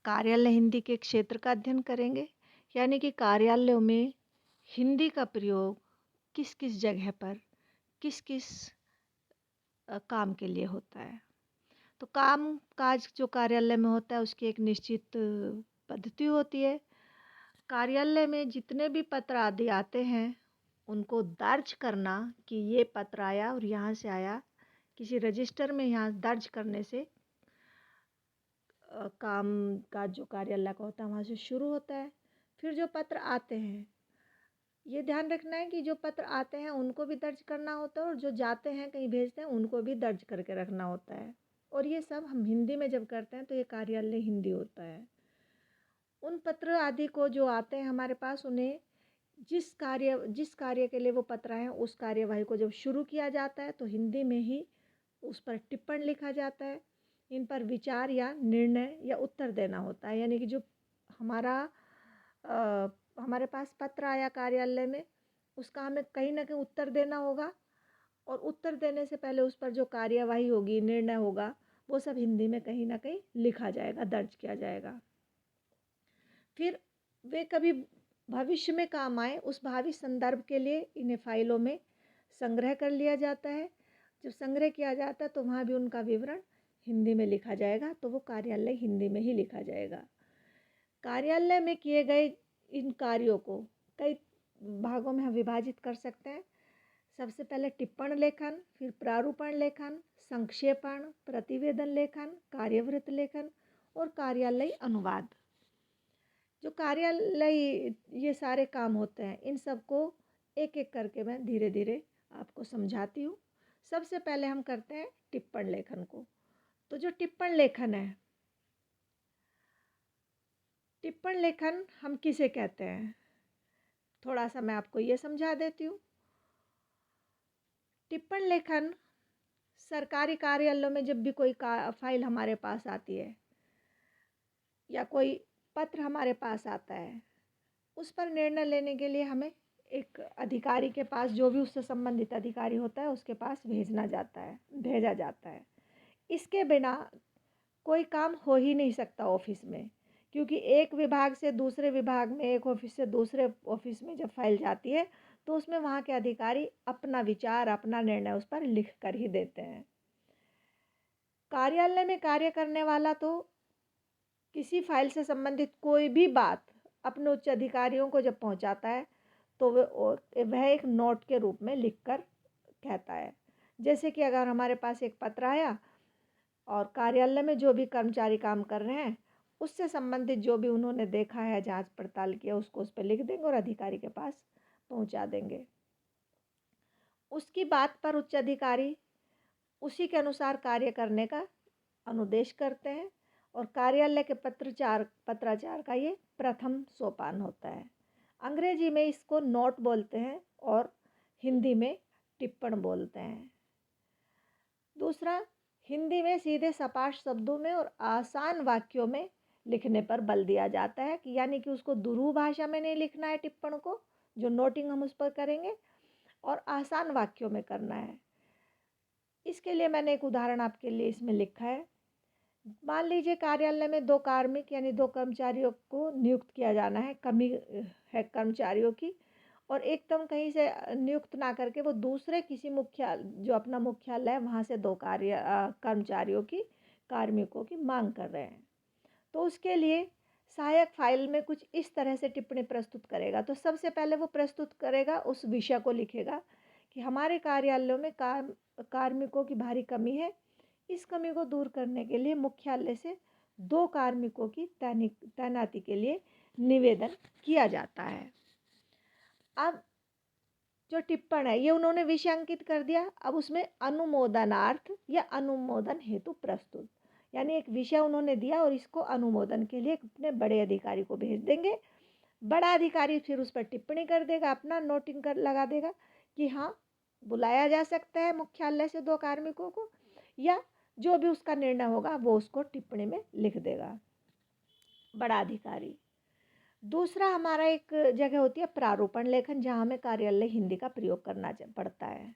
कार्यालय हिंदी के क्षेत्र का अध्ययन करेंगे, यानी कि कार्यालयों में हिंदी का प्रयोग किस किस जगह पर किस किस काम के लिए होता है। तो काम काज जो कार्यालय में होता है उसकी एक निश्चित पद्धति होती है। कार्यालय में जितने भी पत्र आदि आते हैं उनको दर्ज करना कि ये पत्र आया और यहाँ से आया, किसी रजिस्टर में यहाँ दर्ज करने से काम का जो कार्यालय का होता है वहाँ से शुरू होता है। फिर जो पत्र आते हैं, ये ध्यान रखना है कि जो पत्र आते हैं उनको भी दर्ज करना होता है और जो जाते हैं कहीं भेजते हैं उनको भी दर्ज करके रखना होता है। और ये सब हम हिंदी में जब करते हैं तो ये कार्यालय हिंदी होता है। उन पत्र आदि को जो आते हैं हमारे पास, उन्हें जिस कार्य के लिए वो पत्र आए हैं उस कार्यवाही को जब शुरू किया जाता है तो हिंदी में ही उस पर टिप्पण लिखा जाता है। इन पर विचार या निर्णय या उत्तर देना होता है, यानी कि जो हमारा हमारे पास पत्र आया कार्यालय में उसका हमें कहीं ना कहीं उत्तर देना होगा और उत्तर देने से पहले उस पर जो कार्यवाही होगी, निर्णय होगा, वो सब हिंदी में कहीं ना कहीं लिखा जाएगा, दर्ज किया जाएगा। फिर वे कभी भविष्य में काम आए उस भावी संदर्भ के लिए इन्हें फाइलों में संग्रह कर लिया जाता है। जब संग्रह किया जाता है तो वहाँ भी उनका विवरण हिंदी में लिखा जाएगा, तो वो कार्यालय हिंदी में ही लिखा जाएगा। कार्यालय में किए गए इन कार्यों को कई भागों में हम विभाजित कर सकते हैं। सबसे पहले टिप्पण लेखन, फिर प्रारूपण लेखन, संक्षेपण, प्रतिवेदन लेखन, कार्यवृत्त लेखन और कार्यालय अनुवाद। जो कार्यालय ये सारे काम होते हैं इन सबको एक एक करके मैं धीरे धीरे आपको समझाती हूँ। सबसे पहले हम करते हैं टिप्पण लेखन को। तो जो टिप्पण लेखन है, टिप्पण लेखन हम किसे कहते हैं, थोड़ा सा मैं आपको ये समझा देती हूँ। टिप्पण लेखन सरकारी कार्यालयों में जब भी कोई फाइल हमारे पास आती है या कोई पत्र हमारे पास आता है, उस पर निर्णय लेने के लिए हमें एक अधिकारी के पास, जो भी उससे संबंधित अधिकारी होता है उसके पास भेजा जाता है। इसके बिना कोई काम हो ही नहीं सकता ऑफिस में, क्योंकि एक विभाग से दूसरे विभाग में, एक ऑफिस से दूसरे ऑफिस में जब फाइल जाती है तो उसमें वहाँ के अधिकारी अपना विचार, अपना निर्णय उस पर लिख कर ही देते हैं। कार्यालय में कार्य करने वाला तो किसी फाइल से संबंधित कोई भी बात अपने उच्च अधिकारियों को जब पहुंचाता है तो वह एक नोट के रूप में लिखकर कहता है। जैसे कि अगर हमारे पास एक पत्र आया और कार्यालय में जो भी कर्मचारी काम कर रहे हैं उससे संबंधित जो भी उन्होंने देखा है, जांच पड़ताल किया, उसको उस पर लिख देंगे और अधिकारी के पास पहुंचा देंगे। उसकी बात पर उच्च अधिकारी उसी के अनुसार कार्य करने का अनुदेश करते हैं और कार्यालय के पत्राचार का ये प्रथम सोपान होता है। अंग्रेजी में इसको नोट बोलते हैं और हिंदी में टिप्पण बोलते हैं। दूसरा, हिंदी में सीधे सपाट शब्दों में और आसान वाक्यों में लिखने पर बल दिया जाता है, कि यानी कि उसको दुरू भाषा में नहीं लिखना है टिप्पण को, जो नोटिंग हम उस पर करेंगे, और आसान वाक्यों में करना है। इसके लिए मैंने एक उदाहरण आपके लिए इसमें लिखा है। मान लीजिए कार्यालय में 2 कार्मिक यानी 2 कर्मचारियों को नियुक्त किया जाना है, कमी है कर्मचारियों की, और एकदम कहीं से नियुक्त ना करके वो दूसरे किसी जो अपना मुख्यालय है वहाँ से 2 कर्मचारियों की, कार्मिकों की मांग कर रहे हैं। तो उसके लिए सहायक फाइल में कुछ इस तरह से टिप्पणी प्रस्तुत करेगा। तो सबसे पहले वो प्रस्तुत करेगा, उस विषय को लिखेगा कि हमारे कार्यालयों में कार्मिकों की भारी कमी है। इस कमी को दूर करने के लिए मुख्यालय से 2 कार्मिकों की तैनाती के लिए निवेदन किया जाता है। अब जो टिप्पण है ये उन्होंने विषय अंकित कर दिया। अब उसमें अनुमोदनार्थ या अनुमोदन हेतु प्रस्तुत, यानी एक विषय उन्होंने दिया और इसको अनुमोदन के लिए अपने बड़े अधिकारी को भेज देंगे। बड़ा अधिकारी फिर उस पर टिप्पणी कर देगा, अपना नोटिंग कर लगा देगा कि हाँ, बुलाया जा सकता है मुख्यालय से 2 कार्मिकों को, या जो भी उसका निर्णय होगा वो उसको टिप्पणी में लिख देगा बड़ा अधिकारी। दूसरा हमारा एक जगह होती है प्रारूपण लेखन, जहाँ हमें कार्यालय हिंदी का प्रयोग करना पड़ता है।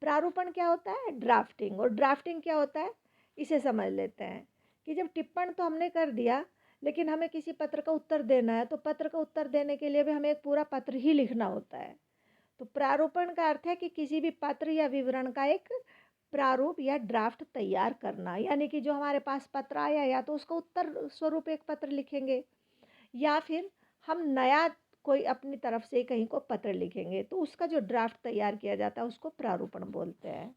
प्रारूपण क्या होता है? ड्राफ्टिंग। और ड्राफ्टिंग क्या होता है, इसे समझ लेते हैं कि जब टिप्पण तो हमने कर दिया, लेकिन हमें किसी पत्र का उत्तर देना है, तो पत्र का उत्तर देने के लिए भी हमें एक पूरा पत्र ही लिखना होता है। तो प्रारूपण का अर्थ है कि किसी भी पत्र या विवरण का एक प्रारूप या ड्राफ्ट तैयार करना, यानी कि जो हमारे पास पत्र आया या तो उसका उत्तर स्वरूप एक पत्र लिखेंगे, या फिर हम नया कोई अपनी तरफ से कहीं को पत्र लिखेंगे, तो उसका जो ड्राफ्ट तैयार किया जाता है उसको प्रारूपण बोलते हैं।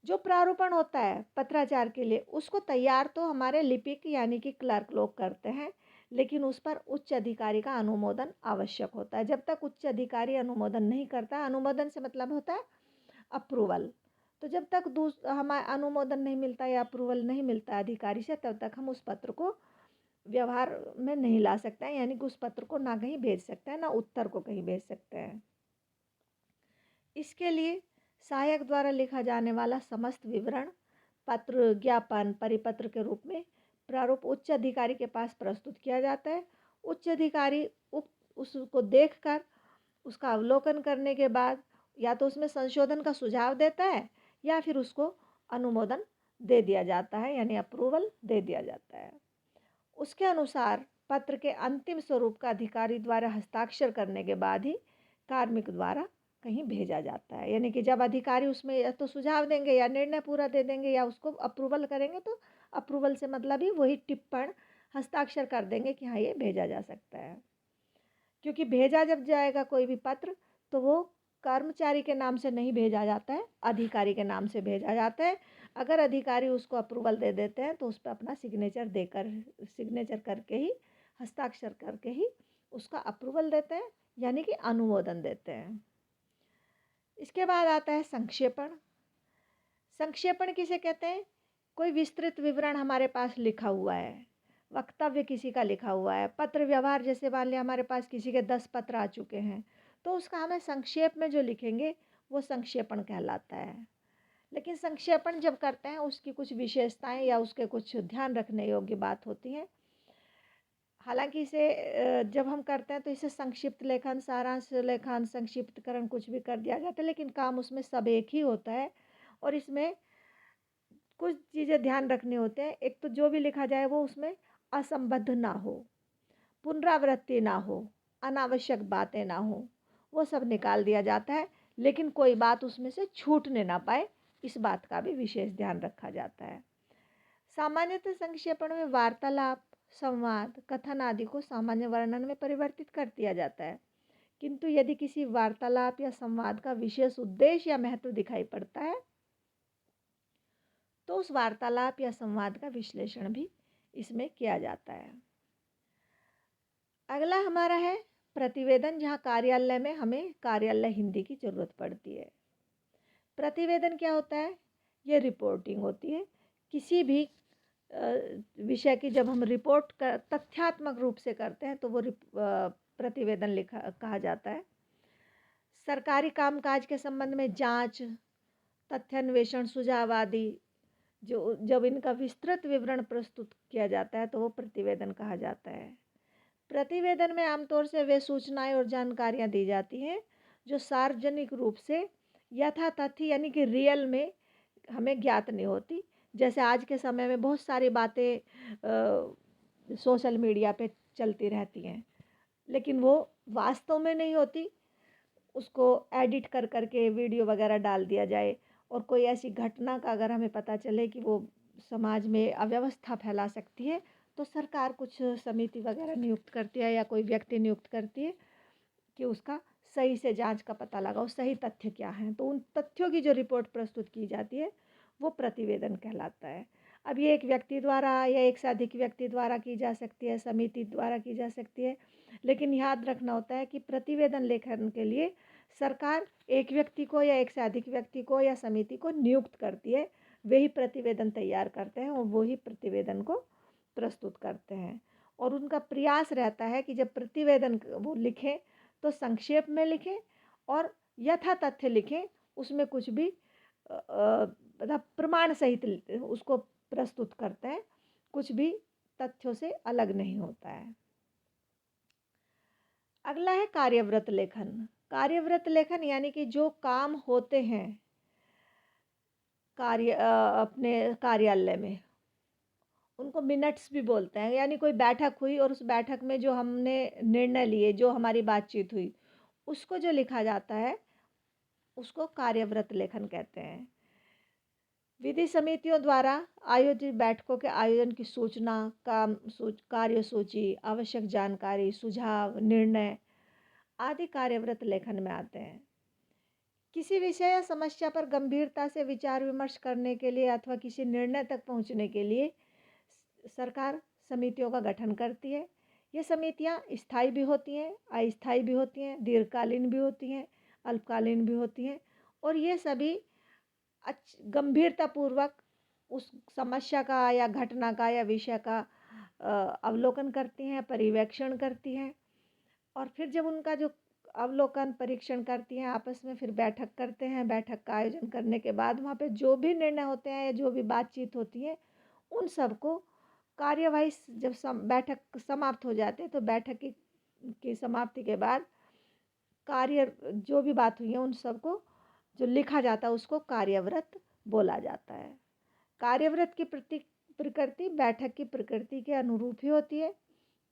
जो प्रारूपण होता है पत्राचार के लिए, उसको तैयार तो हमारे लिपिक यानी कि क्लर्क लोग करते हैं, लेकिन उस पर उच्च अधिकारी का अनुमोदन आवश्यक होता है। जब तक उच्च अधिकारी अनुमोदन नहीं करता, अनुमोदन से मतलब होता है अप्रूवल, तो जब तक हमारा अनुमोदन नहीं मिलता या अप्रूवल नहीं मिलता अधिकारी से, तब तक हम उस पत्र को व्यवहार में नहीं ला सकते हैं, यानी कि उस पत्र को ना कहीं भेज सकते हैं, ना उत्तर को कहीं भेज सकते हैं। इसके लिए सहायक द्वारा लिखा जाने वाला समस्त विवरण, पत्र, ज्ञापन, परिपत्र के रूप में प्रारूप उच्च अधिकारी के पास प्रस्तुत किया जाता है। उच्च अधिकारी उसको देखकर, उसका अवलोकन करने के बाद या तो उसमें संशोधन का सुझाव देता है, या फिर उसको अनुमोदन दे दिया जाता है, यानी अप्रूवल दे दिया जाता है। उसके अनुसार पत्र के अंतिम स्वरूप का अधिकारी द्वारा हस्ताक्षर करने के बाद ही कार्मिक द्वारा कहीं भेजा जाता है, यानी कि जब अधिकारी उसमें या तो सुझाव देंगे या निर्णय पूरा दे देंगे या उसको अप्रूवल करेंगे, तो अप्रूवल से मतलब ही वही टिप्पण हस्ताक्षर कर देंगे कि हाँ ये भेजा जा सकता है। क्योंकि भेजा जब जाएगा कोई भी पत्र, तो वो कर्मचारी के नाम से नहीं भेजा जाता है, अधिकारी के नाम से भेजा जाता है। अगर अधिकारी उसको अप्रूवल दे देते हैं, तो उस पर अपना सिग्नेचर करके ही, हस्ताक्षर करके ही उसका अप्रूवल देते हैं, यानी कि अनुमोदन देते हैं। इसके बाद आता है संक्षेपण। संक्षेपण किसे कहते हैं? कोई विस्तृत विवरण हमारे पास लिखा हुआ है, वक्तव्य किसी का लिखा हुआ है, पत्र व्यवहार, जैसे मान लिया हमारे पास किसी के 10 पत्र आ चुके हैं, तो उसका हमें संक्षेप में जो लिखेंगे वो संक्षेपण कहलाता है। लेकिन संक्षेपण जब करते हैं, उसकी कुछ विशेषताएं या उसके कुछ ध्यान रखने योग्य बात होती हैं। हालांकि इसे जब हम करते हैं तो इसे संक्षिप्त लेखन, सारांश लेखन, संक्षिप्तकरण कुछ भी कर दिया जाता है, लेकिन काम उसमें सब एक ही होता है। और इसमें कुछ चीज़ें ध्यान रखने होते हैं। एक तो जो भी लिखा जाए वो उसमें असंबद्ध ना हो, पुनरावृत्ति ना हो, अनावश्यक बातें ना हो, वो सब निकाल दिया जाता है। लेकिन कोई बात उसमें से छूटने ना पाए, इस बात का भी विशेष ध्यान रखा जाता है। सामान्यतः संक्षेपण में वार्तालाप, संवाद, कथन आदि को सामान्य वर्णन में परिवर्तित कर दिया जाता है। किंतु यदि किसी वार्तालाप या संवाद का विशेष उद्देश्य या महत्व दिखाई पड़ता है, तो उस वार्तालाप या संवाद का विश्लेषण भी इसमें किया जाता है। अगला हमारा है प्रतिवेदन, जहाँ कार्यालय में हमें कार्यालय हिंदी की ज़रूरत पड़ती है। प्रतिवेदन क्या होता है? ये रिपोर्टिंग होती है किसी भी विषय की। जब हम रिपोर्ट कर तथ्यात्मक रूप से करते हैं, तो वो प्रतिवेदन कहा जाता है। सरकारी कामकाज के संबंध में जांच, तथ्यान्वेषण, सुझाव आदि जो जब इनका विस्तृत विवरण प्रस्तुत किया जाता है, तो वो प्रतिवेदन कहा जाता है। प्रतिवेदन में आमतौर से वे सूचनाएं और जानकारियां दी जाती हैं जो सार्वजनिक रूप से यथातथ्य, यानी कि रियल में हमें ज्ञात नहीं होती। जैसे आज के समय में बहुत सारी बातें सोशल मीडिया पे चलती रहती हैं, लेकिन वो वास्तव में नहीं होती। उसको एडिट कर करके वीडियो वगैरह डाल दिया जाए, और कोई ऐसी घटना का अगर हमें पता चले कि वो समाज में अव्यवस्था फैला सकती है, तो सरकार कुछ समिति वगैरह नियुक्त करती है या कोई व्यक्ति नियुक्त करती है कि उसका सही से जांच का पता लगाओ, सही तथ्य क्या हैं। तो उन तथ्यों की जो रिपोर्ट प्रस्तुत की जाती है, वो प्रतिवेदन कहलाता है। अब ये एक व्यक्ति द्वारा या एक से अधिक व्यक्ति द्वारा की जा सकती है, समिति द्वारा की जा सकती है, लेकिन याद रखना होता है कि प्रतिवेदन लेखन के लिए सरकार एक व्यक्ति को या एक से अधिक व्यक्ति को या समिति को नियुक्त करती है। वे ही प्रतिवेदन तैयार करते हैं और वो ही प्रतिवेदन को प्रस्तुत करते हैं। और उनका प्रयास रहता है कि जब प्रतिवेदन वो लिखें तो संक्षेप में लिखें और यथातथ्य लिखें, उसमें कुछ भी मतलब प्रमाण सहित उसको प्रस्तुत करते हैं, कुछ भी तथ्यों से अलग नहीं होता है। अगला है कार्यव्रत लेखन। कार्यव्रत लेखन यानी कि जो काम होते हैं अपने कार्यालय में, उनको मिनट्स भी बोलते हैं, यानी कोई बैठक हुई और उस बैठक में जो हमने निर्णय लिए, जो हमारी बातचीत हुई, उसको जो लिखा जाता है, उसको कार्यव्रत लेखन कहते हैं। विधि समितियों द्वारा आयोजित बैठकों के आयोजन की सूचना, कार्य सूची, आवश्यक जानकारी, सुझाव, निर्णय आदि कार्यव्रत लेखन में आते हैं। किसी विषय या समस्या पर गंभीरता से विचार विमर्श करने के लिए अथवा किसी निर्णय तक पहुंचने के लिए सरकार समितियों का गठन करती है। ये समितियां स्थायी भी होती हैं, अस्थायी भी होती हैं, दीर्घकालीन भी होती हैं, अल्पकालीन भी होती हैं, और ये सभी गंभीरतापूर्वक उस समस्या का या घटना का या विषय का अवलोकन करती हैं, पर्यवेक्षण करती हैं, और फिर जब उनका जो अवलोकन परीक्षण करती हैं, आपस में फिर बैठक करते हैं। बैठक का आयोजन करने के बाद वहाँ पे जो भी निर्णय होते हैं या जो भी बातचीत होती है, उन सबको कार्यवाही जब बैठक समाप्त हो जाते हैं, तो बैठक की समाप्ति के बाद कार्य जो भी बात हुई है उन सबको जो लिखा जाता है उसको कार्यव्रत बोला जाता है। कार्यव्रत की प्रकृति बैठक की प्रकृति के अनुरूप ही होती है।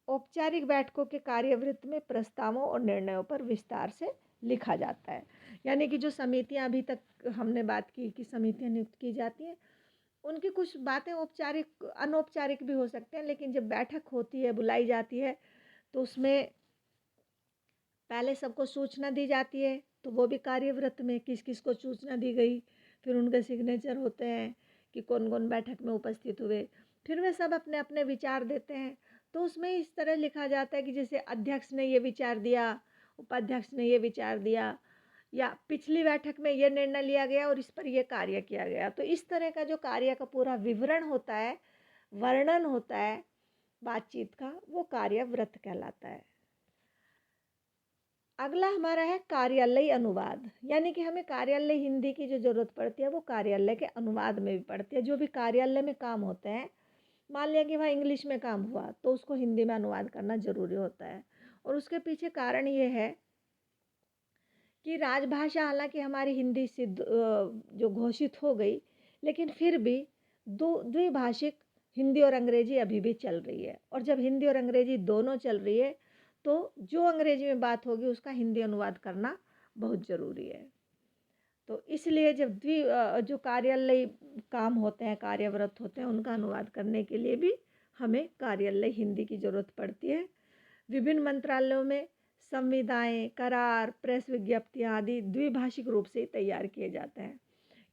औपचारिक बैठकों के कार्यवृत्त में प्रस्तावों और निर्णयों पर विस्तार से लिखा जाता है। यानी कि जो समितियां अभी तक हमने बात की कि समितियां नियुक्त की जाती हैं, उनकी कुछ बातें औपचारिक अनौपचारिक भी हो सकते हैं, लेकिन जब बैठक होती है, बुलाई जाती है, तो उसमें पहले सबको सूचना दी जाती है, तो वो भी कार्यव्रत में किस किस को सूचना दी गई, फिर उनके सिग्नेचर होते हैं कि कौन कौन बैठक में उपस्थित हुए, फिर वे सब अपने अपने विचार देते हैं। तो उसमें इस तरह लिखा जाता है कि जैसे अध्यक्ष ने ये विचार दिया, उपाध्यक्ष ने ये विचार दिया, या पिछली बैठक में ये निर्णय लिया गया और इस पर ये कार्य किया गया। तो इस तरह का जो कार्य का पूरा विवरण होता है, वर्णन होता है बातचीत का, वो कार्यव्रत कहलाता है। अगला हमारा है कार्यालय अनुवाद, यानी कि हमें कार्यालय हिंदी की जो ज़रूरत पड़ती है वो कार्यालय के अनुवाद में भी पड़ती है। जो भी कार्यालय में काम होते हैं, मान लिया कि वहाँ इंग्लिश में काम हुआ, तो उसको हिंदी में अनुवाद करना ज़रूरी होता है। और उसके पीछे कारण ये है कि राजभाषा हालांकि हमारी हिंदी सिद्ध जो घोषित हो गई, लेकिन फिर भी द्विभाषिक हिंदी और अंग्रेजी अभी भी चल रही है। और जब हिंदी और अंग्रेजी दोनों चल रही है, तो जो अंग्रेजी में बात होगी उसका हिंदी अनुवाद करना बहुत ज़रूरी है। तो इसलिए जब जो कार्यालय काम होते हैं, कार्यव्रत होते हैं, उनका अनुवाद करने के लिए भी हमें कार्यालय हिंदी की ज़रूरत पड़ती है। विभिन्न मंत्रालयों में संविदाएं, करार, प्रेस विज्ञप्तियाँ आदि द्विभाषिक रूप से तैयार किए जाते हैं।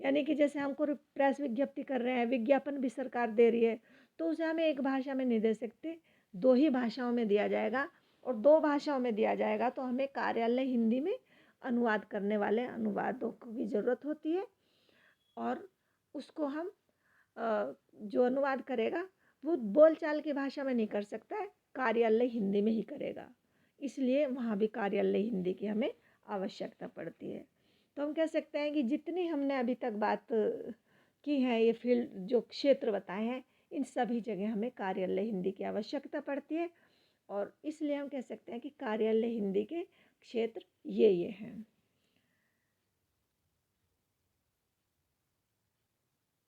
यानी कि जैसे हमको प्रेस विज्ञप्ति कर रहे हैं, विज्ञापन भी सरकार दे रही है, तो उसे हमें एक भाषा में नहीं दे सकते, दो ही भाषाओं में दिया जाएगा। और दो भाषाओं में दिया जाएगा तो हमें कार्यालय हिंदी में अनुवाद करने वाले अनुवादक की ज़रूरत होती है, और उसको हम जो अनुवाद करेगा वो बोलचाल की भाषा में नहीं कर सकता है, कार्यालय हिंदी में ही करेगा। इसलिए वहाँ भी कार्यालय हिंदी की हमें आवश्यकता पड़ती है। तो हम कह सकते हैं कि जितनी हमने अभी तक बात की है, ये फील्ड जो क्षेत्र बताए हैं, इन सभी जगह हमें कार्यालय हिंदी की आवश्यकता पड़ती है, और इसलिए हम कह सकते हैं कि कार्यालय हिंदी के क्षेत्र ये हैं।